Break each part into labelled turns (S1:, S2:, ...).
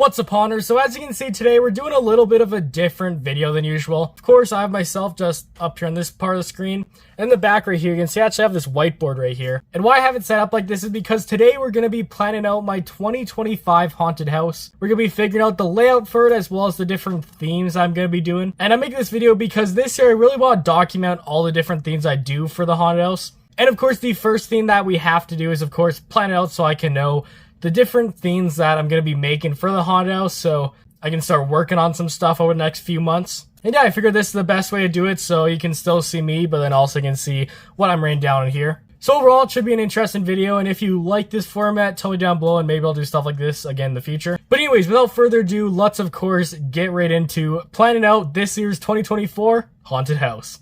S1: What's up, Haunters? So as you can see today, we're doing a little bit of a different video than usual. Of course, I have myself just up here on this part of the screen. In the back right here, you can see I actually have this whiteboard right here. And why I have it set up like this is because today we're going to be planning out my 2025 haunted house. We're going to be figuring out the layout for it as well as the different themes I'm going to be doing. And I'm making this video because this year I really want to document all the different themes I do for the haunted house. And of course, the first thing that we have to do is, of course, plan it out so I can know the different themes that I'm going to be making for the haunted house, so I can start working on some stuff over the next few months. And yeah, I figured this is the best way to do it, so you can still see me, but then also can see what I'm writing down in here. So overall, it should be an interesting video, and if you like this format, tell me down below, and maybe I'll do stuff like this again in the future. But anyways, without further ado, let's of course get right into planning out this year's 2024 haunted house.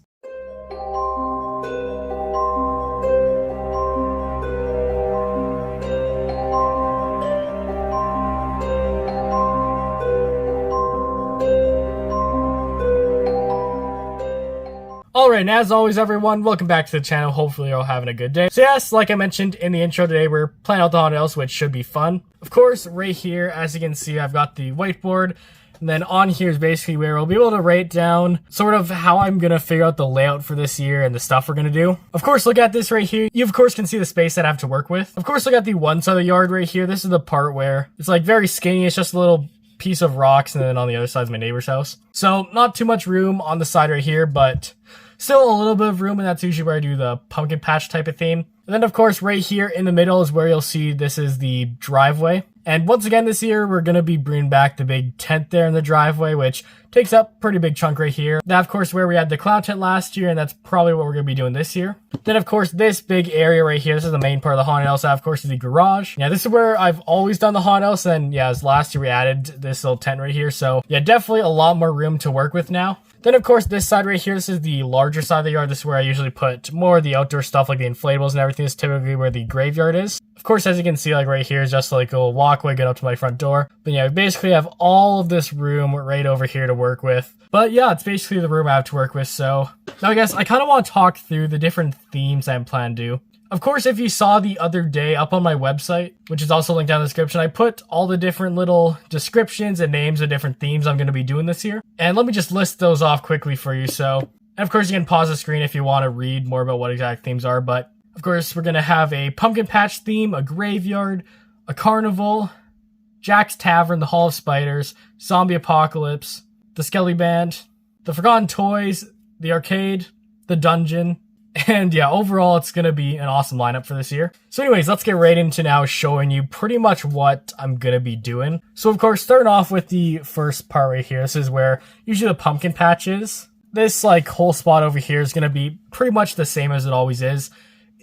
S1: Alright, and as always everyone, welcome back to the channel. Hopefully you're all having a good day. So yes, like I mentioned in the intro today, we're planning out the haunted house, which should be fun. Of course, right here, as you can see, I've got the whiteboard. And then on here is basically where we'll be able to write down sort of how I'm going to figure out the layout for this year and the stuff we're going to do. Of course, look at this right here. You of course can see the space that I have to work with. Of course, look at the one side of the yard right here. This is the part where it's like very skinny. It's just a little piece of rocks, and then on the other side is my neighbor's house. So not too much room on the side right here, but still a little bit of room, and that's usually where I do the pumpkin patch type of theme. And then of course right here in the middle is where you'll see this is the driveway. And once again this year we're going to be bringing back the big tent there in the driveway, which takes up a pretty big chunk right here. That of course where we had the clown tent last year, and that's probably what we're going to be doing this year. Then of course this big area right here, this is the main part of the haunted house. That of course is the garage. Yeah, this is where I've always done the haunted house, and yeah, as last year we added this little tent right here. So yeah, definitely a lot more room to work with now. Then of course this side right here, this is the larger side of the yard. This is where I usually put more of the outdoor stuff like the inflatables and everything. This is typically where the graveyard is. Of course, as you can see, like right here is just like a little walkway get up to my front door. But yeah, we basically have all of this room right over here to work with. But yeah, it's basically the room I have to work with. So now I guess I kind of want to talk through the different themes I'm planning to do. Of course, if you saw the other day up on my website, which is also linked down in the description, I put all the different little descriptions and names of different themes I'm going to be doing this year. And let me just list those off quickly for you. So, and of course, you can pause the screen if you want to read more about what exact themes are. But of course, we're going to have a pumpkin patch theme, a graveyard, a carnival, Jack's Tavern, the Hall of Spiders, zombie apocalypse, the Skelly Band, the Forgotten Toys, the arcade, the dungeon. And yeah, overall, it's going to be an awesome lineup for this year. So anyways, let's get right into now showing you pretty much what I'm going to be doing. So of course, starting off with the first part right here, this is where usually the pumpkin patch is. This like whole spot over here is going to be pretty much the same as it always is.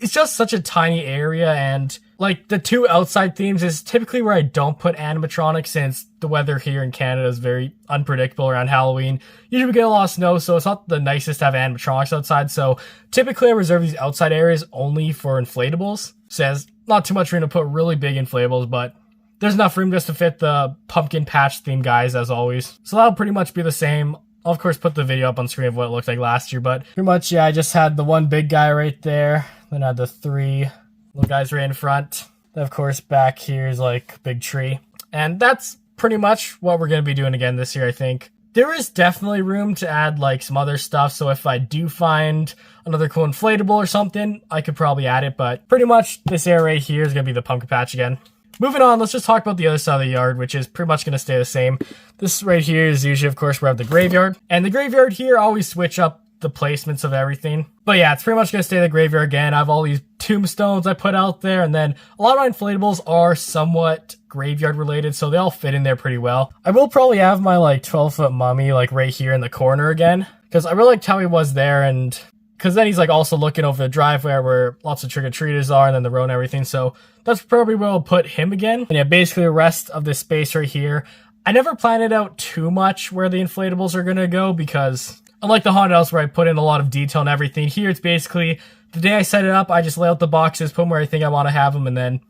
S1: It's just such a tiny area, and like the two outside themes is typically where I don't put animatronics, since the weather here in Canada is very unpredictable around Halloween. Usually we get a lot of snow, so it's not the nicest to have animatronics outside. So typically I reserve these outside areas only for inflatables. So there's not too much room to put really big inflatables, but there's enough room just to fit the pumpkin patch theme guys as always. So that'll pretty much be the same. I'll of course put the video up on screen of what it looked like last year, but pretty much, yeah, I just had the one big guy right there. Then I had the three little guys right in front. Then of course back here is like a big tree. And that's pretty much what we're going to be doing again this year, I think. There is definitely room to add like some other stuff. So if I do find another cool inflatable or something, I could probably add it. But pretty much this area right here is going to be the pumpkin patch again. Moving on, let's just talk about the other side of the yard, which is pretty much going to stay the same. This right here is usually, of course, where I have the graveyard. And the graveyard here, I always switch up the placements of everything. But yeah, it's pretty much going to stay the graveyard again. I have all these tombstones I put out there, and then a lot of my inflatables are somewhat graveyard related, so they all fit in there pretty well. I will probably have my like 12-foot mummy like right here in the corner again, because I really liked how he was there, and because then he's like also looking over the driveway where lots of trick-or-treaters are, and then the road and everything. So that's probably where I'll put him again. And yeah, basically the rest of this space right here, I never planned it out too much where the inflatables are going to go, because unlike the haunted house where I put in a lot of detail and everything, here it's basically the day I set it up, I just lay out the boxes, put them where I think I want to have them, and then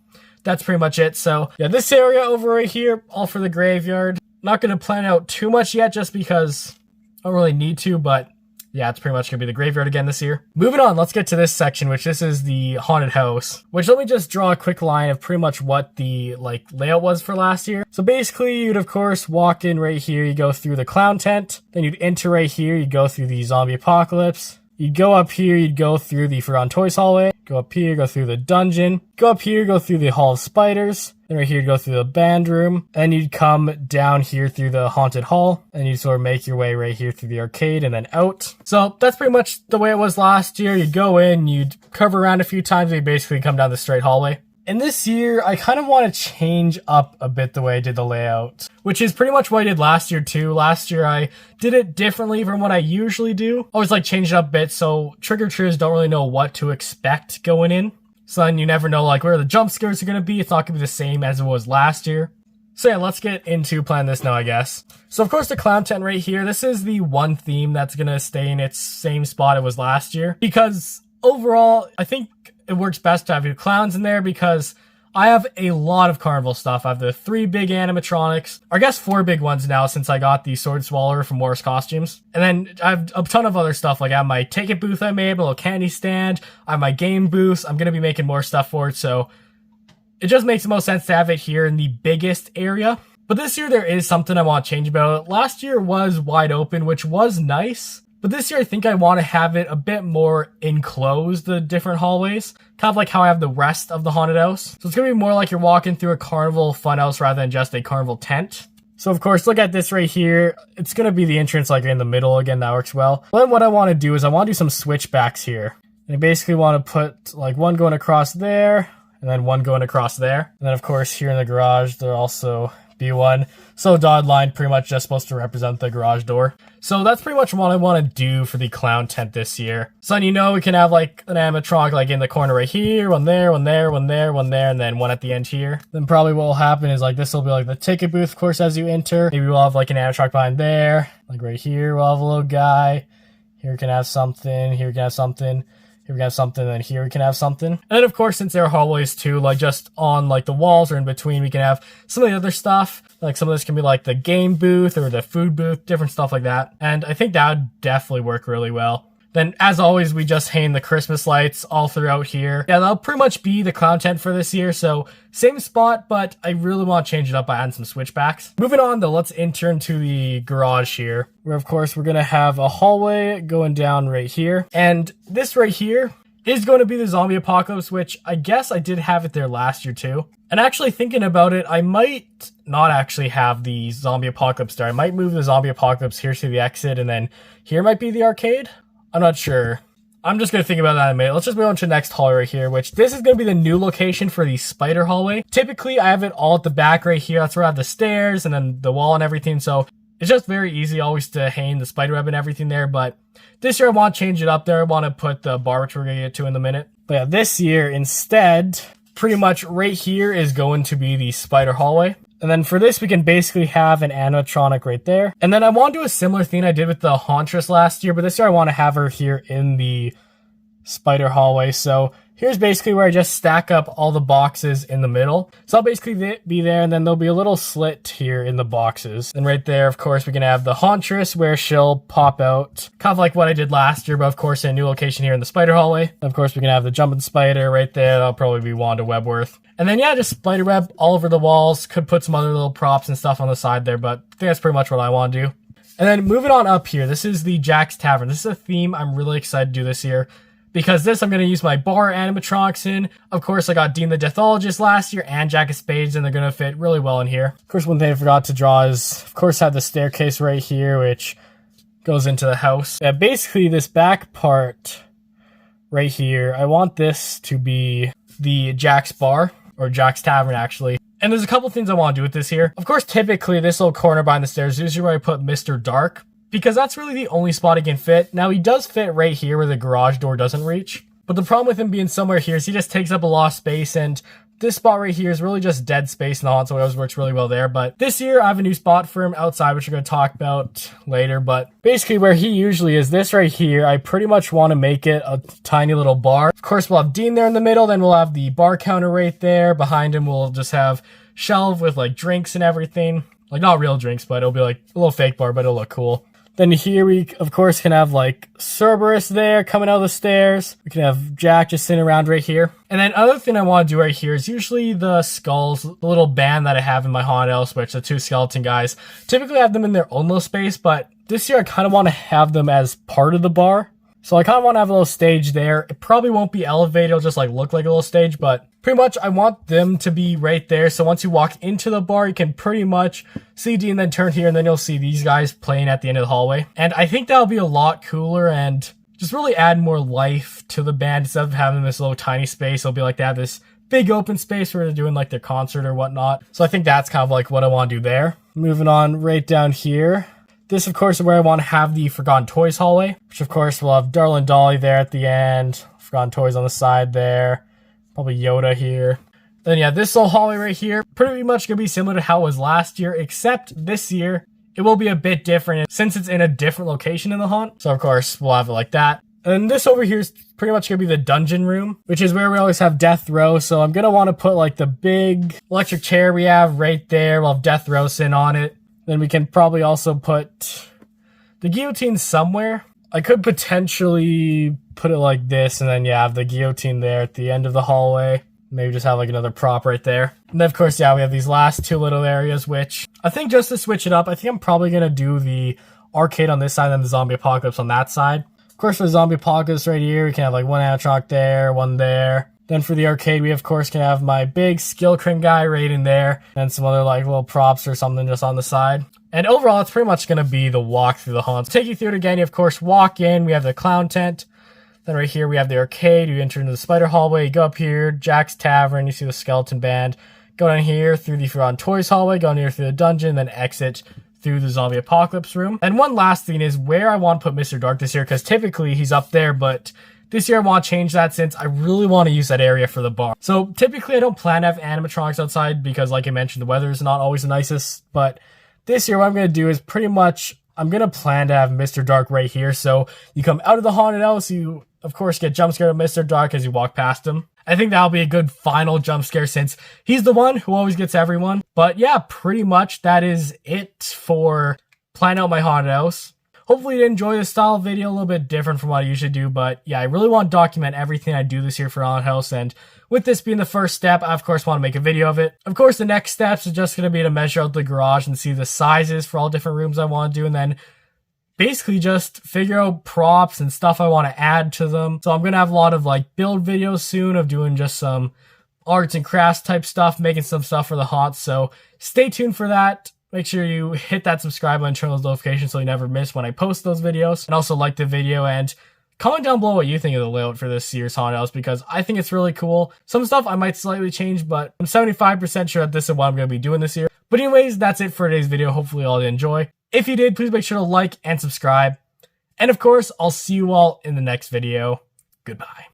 S1: that's pretty much it. So yeah, this area over right here, all for the graveyard. Not going to plan out too much yet just because I don't really need to, but yeah, it's pretty much gonna be the graveyard again this year. Moving on, let's get to this section, which this is the haunted house, which let me just draw a quick line of pretty much what the layout was for last year. So basically you'd of course walk in right here, you go through the clown tent, then you'd enter right here, you go through the zombie apocalypse. You'd go up here, you'd go through the Forgotten Toys hallway, go up here, go through the dungeon, go up here, go through the Hall of Spiders, then right here, go through the band room, and you'd come down here through the haunted hall, and you'd sort of make your way right here through the arcade and then out. So that's pretty much the way it was last year. You'd go in, you'd curve around a few times, and you basically come down the straight hallway. And this year, I kind of want to change up a bit the way I did the layout, which is pretty much what I did last year too. Last year, I did it differently from what I usually do. I always change it up a bit so trick-or-treaters don't really know what to expect going in. So then you never know where the jump scares are going to be. It's not going to be the same as it was last year. So yeah, let's get into playing this now, I guess. So of course the clown tent right here, this is the one theme that's going to stay in its same spot it was last year. Because overall, I think it works best to have your clowns in there because I have a lot of Carnival stuff. I have the 3 big animatronics, or I guess 4 big ones now since I got the Sword Swallower from War's Costumes. And then I have a ton of other stuff, I have my ticket booth I made, my little candy stand, I have my game booths. I'm going to be making more stuff for it, so it just makes the most sense to have it here in the biggest area. But this year there is something I want to change about it. Last year was wide open, which was nice. But this year, I think I want to have it a bit more enclosed, the different hallways. Kind of like how I have the rest of the haunted house. So it's going to be more like you're walking through a Carnival funhouse rather than just a Carnival tent. So of course, look at this right here. It's going to be the entrance in the middle. Again, that works well. But then what I want to do is I want to do some switchbacks here. And I basically want to put one going across there and then one going across there. And then of course, here in the garage, there'll also be one. So dotted line pretty much just supposed to represent the garage door. So that's pretty much what I want to do for the clown tent this year. So then, we can have an animatronic in the corner right here, one there, one there, one there, one there, and then one at the end here. Then probably what will happen is this will be the ticket booth, of course, as you enter. Maybe we'll have an animatronic behind there. Right here, we'll have a little guy. Here we can have something. Here we can have something. Here we can have something, and then here we can have something. And then, of course, since there are hallways too, just on the walls or in between, we can have some of the other stuff. Some of this can be the game booth or the food booth, different stuff like that. And I think that would definitely work really well. Then, as always, we just hang the Christmas lights all throughout here. Yeah, that'll pretty much be the clown tent for this year. So, same spot, but I really want to change it up by adding some switchbacks. Moving on, though, let's enter into the garage here, where, of course, we're going to have a hallway going down right here. And this right here is going to be the zombie apocalypse, which I guess I did have it there last year, too. And actually thinking about it, I might not actually have the zombie apocalypse there. I might move the zombie apocalypse here to the exit, and then here might be the arcade. I'm not sure. I'm just going to think about that in a minute. Let's just move on to the next hallway right here, which this is going to be the new location for the spider hallway. Typically, I have it all at the back right here. That's where I have the stairs and then the wall and everything. So it's just very easy always to hang the spider web and everything there. But this year, I want to change it up there. I want to put the bar, which we're going to get to in a minute. But yeah, this year, instead, pretty much right here is going to be the spider hallway. And then for this, we can basically have an animatronic right there. And then I want to do a similar thing I did with the Hauntress last year, but this year I want to have her here in the spider hallway. So here's basically where I just stack up all the boxes in the middle. So I'll basically be there, and then there'll be a little slit here in the boxes. And right there, of course, we can have the Hauntress where she'll pop out, kind of like what I did last year, but of course in a new location here in the spider hallway. Of course, we can have the jumping spider right there. That'll probably be Wanda Webworth. And then, yeah, just spider web all over the walls. Could put some other little props and stuff on the side there, but I think that's pretty much what I want to do. And then moving on up here, this is the Jack's Tavern. This is a theme I'm really excited to do this year, because this I'm going to use my bar animatronics in. Of course, I got Dean the Deathologist last year and Jack of Spades, and they're going to fit really well in here. Of course, one thing I forgot to draw is, of course, have the staircase right here, which goes into the house. Yeah, basically, this back part right here, I want this to be the Jack's Bar, or Jack's Tavern, actually. And there's a couple things I want to do with this here. Of course, typically, this little corner behind the stairs is usually where I put Mr. Dark, because that's really the only spot he can fit. Now, he does fit right here where the garage door doesn't reach. But the problem with him being somewhere here is he just takes up a lot of space, and this spot right here is really just dead space in the haunt, so it always works really well there. But this year, I have a new spot for him outside, which we're going to talk about later. But basically, where he usually is, this right here, I pretty much want to make it a tiny little bar. Of course, we'll have Dean there in the middle, then we'll have the bar counter right there. Behind him, we'll just have shelf with, drinks and everything. Not real drinks, but it'll be, a little fake bar, but it'll look cool. Then here we, of course, can have like Cerberus there coming out of the stairs. We can have Jack just sitting around right here. And then other thing I want to do right here is usually the skulls, the little band that I have in my haunted house, which the two skeleton guys, typically have them in their own little space, but this year I kind of want to have them as part of the bar. So I kind of want to have a little stage there. It probably won't be elevated, it'll just like look like a little stage, but pretty much I want them to be right there. So once you walk into the bar, you can pretty much see D and then turn here and then you'll see these guys playing at the end of the hallway. And I think that'll be a lot cooler and just really add more life to the band. Instead of having this little tiny space, it'll be like they have this big open space where they're doing like their concert or whatnot. So I think that's kind of like what I want to do there. Moving on right down here. This, of course, is where I want to have the Forgotten Toys hallway, which, of course, will have Darla and Dolly there at the end. Forgotten Toys on the side there. Probably Yoda here. Then, yeah, this little hallway right here, pretty much going to be similar to how it was last year, except this year, it will be a bit different since it's in a different location in the haunt. So, of course, we'll have it like that. And this over here is pretty much going to be the dungeon room, which is where we always have Death Row. So I'm going to want to put, like, the big electric chair we have right there. We'll have Death Row sitting on it. Then we can probably also put the guillotine somewhere. I could potentially put it like this and then, yeah, have the guillotine there at the end of the hallway. Maybe just have like another prop right there. And then, of course, yeah, we have these last two little areas, which I think just to switch it up, I think I'm probably going to do the arcade on this side and the zombie apocalypse on that side. Of course, for the zombie apocalypse right here, we can have like one animatronic there, one there. Then for the arcade, we of course can have my big skill crane guy right in there, and some other like little props or something just on the side. And overall, it's pretty much going to be the walk through the haunts. Take you through it again, you of course walk in, we have the clown tent. Then right here we have the arcade, you enter into the spider hallway, you go up here, Jack's Tavern, you see the skeleton band. Go down here through the Forgotten Toys hallway, go down here through the dungeon, then exit through the zombie apocalypse room. And one last thing is where I want to put Mr. Dark this year, because typically he's up there, but this year I want to change that since I really want to use that area for the bar. So typically I don't plan to have animatronics outside because like I mentioned, the weather is not always the nicest. But this year what I'm going to do is pretty much, I'm going to plan to have Mr. Dark right here. So you come out of the haunted house, you of course get jump scared of Mr. Dark as you walk past him. I think that'll be a good final jump scare since he's the one who always gets everyone. But yeah, pretty much that is it for planning out my haunted house. Hopefully you enjoy this style of video, a little bit different from what I usually do, but yeah, I really want to document everything I do this year for Haunted House, and with this being the first step, I of course want to make a video of it. Of course, the next steps are just going to be to measure out the garage and see the sizes for all different rooms I want to do, and then basically just figure out props and stuff I want to add to them. So I'm going to have a lot of like build videos soon of doing just some arts and crafts type stuff, making some stuff for the haunts, so stay tuned for that. Make sure you hit that subscribe button and turn those notifications so you never miss when I post those videos. And also like the video and comment down below what you think of the layout for this year's haunted house because I think it's really cool. Some stuff I might slightly change, but I'm 75% sure that this is what I'm going to be doing this year. But anyways, that's it for today's video. Hopefully you all did enjoy. If you did, please make sure to like and subscribe. And of course, I'll see you all in the next video. Goodbye.